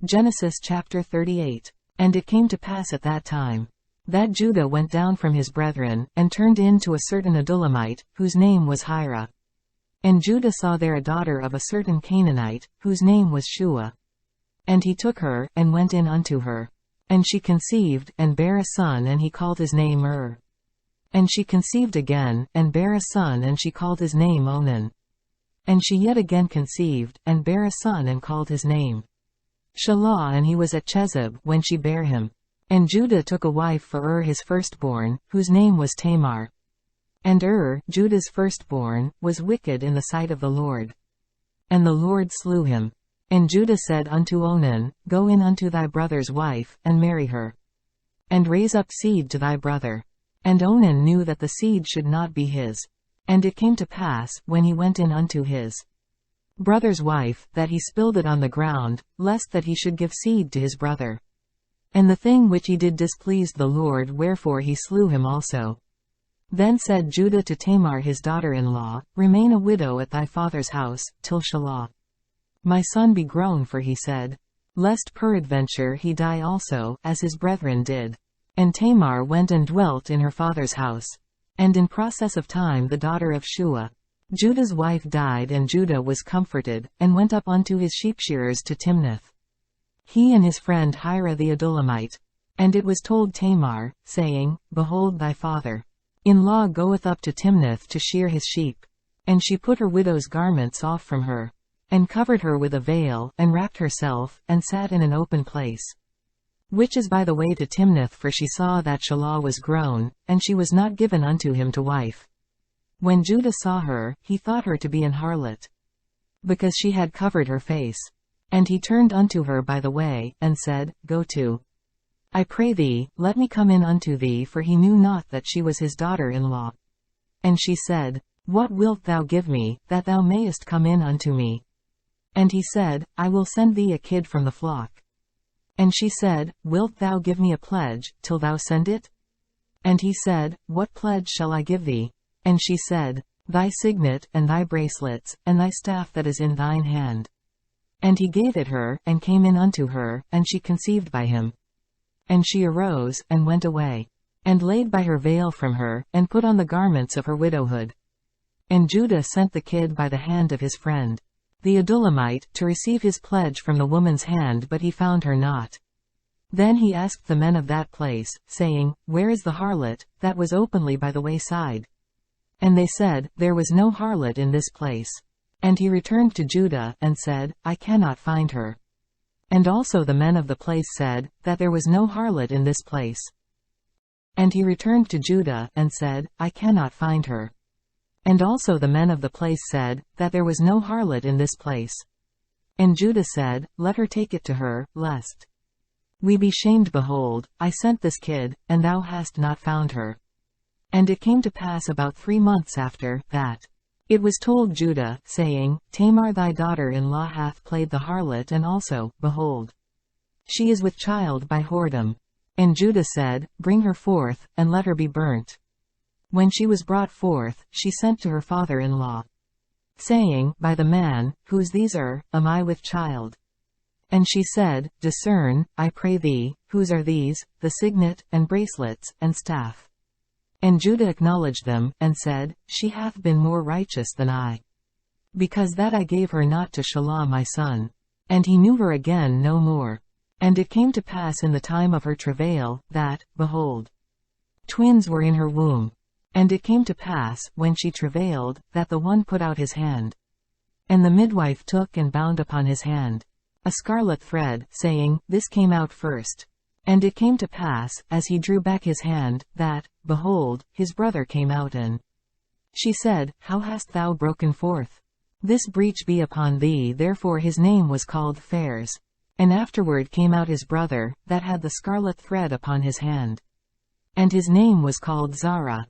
Genesis chapter 38. And it came to pass at that time, that Judah went down from his brethren, and turned in to a certain Adullamite, whose name was Hira. And Judah saw there a daughter of a certain Canaanite, whose name was Shua. And he took her, and went in unto her. And she conceived, and bare a son, and he called his name And she conceived again, and bare a son, and she called his name Onan. And she yet again conceived, and bare a son, and called his name Shelah, and he was at Chezib when she bare him. And Judah took a wife for his firstborn, whose name was Tamar. And Judah's firstborn, was wicked in the sight of the Lord. And the Lord slew him. And Judah said unto Onan, Go in unto thy brother's wife, and marry her. And raise up seed to thy brother. And Onan knew that the seed should not be his. And it came to pass, when he went in unto his brother's wife, that he spilled it on the ground, lest that he should give seed to his brother. And the thing which he did displeased the Lord, wherefore he slew him also. Then said Judah to Tamar his daughter-in-law, Remain a widow at thy father's house, till Shelah my son be grown, for he said, Lest peradventure he die also, as his brethren did. And Tamar went and dwelt in her father's house. And in process of time the daughter of Shua, Judah's wife, died, and Judah was comforted, and went up unto his sheepshearers to Timnath, he and his friend Hira the Adullamite. And it was told Tamar, saying, Behold, thy father-in-law goeth up to Timnath to shear his sheep. And she put her widow's garments off from her, and covered her with a veil, and wrapped herself, and sat in an open place, which is by the way to Timnath, for she saw that Shelah was grown, and she was not given unto him to wife. When Judah saw her, he thought her to be an harlot, because she had covered her face. And he turned unto her by the way, and said, Go to, I pray thee, let me come in unto thee, for he knew not that she was his daughter-in-law. And she said, What wilt thou give me, that thou mayest come in unto me? And he said, I will send thee a kid from the flock. And she said, Wilt thou give me a pledge, till thou send it? And he said, What pledge shall I give thee? And she said, Thy signet, and thy bracelets, and thy staff that is in thine hand. And he gave it her, and came in unto her, and she conceived by him. And she arose, and went away, and laid by her veil from her, and put on the garments of her widowhood. And Judah sent the kid by the hand of his friend, the Adullamite, to receive his pledge from the woman's hand, but he found her not. Then he asked the men of that place, saying, Where is the harlot, that was openly by the wayside? And they said, There was no harlot in this place. And he returned to Judah, and said, I cannot find her. And also the men of the place said, that there was no harlot in this place. And he returned to Judah, and said, I cannot find her. And also the men of the place said, that there was no harlot in this place. And Judah said, Let her take it to her, lest we be shamed. Behold, I sent this kid, and thou hast not found her. And it came to pass about 3 months after that, it was told Judah, saying, Tamar thy daughter-in-law hath played the harlot, and also, behold, she is with child by whoredom. And Judah said, Bring her forth, and let her be burnt. When she was brought forth, she sent to her father-in-law, saying, By the man, whose these are, am I with child? And she said, Discern, I pray thee, whose are these, the signet, and bracelets, and staff. And Judah acknowledged them, and said, She hath been more righteous than I, because that I gave her not to Shelah my son. And he knew her again no more. And it came to pass in the time of her travail, that, behold, twins were in her womb. And it came to pass, when she travailed, that the one put out his hand. And the midwife took and bound upon his hand a scarlet thread, saying, This came out first. And it came to pass, as he drew back his hand, that, behold, his brother came out, and she said, How hast thou broken forth? This breach be upon thee. Therefore his name was called Phares. And afterward came out his brother, that had the scarlet thread upon his hand. And his name was called Zara.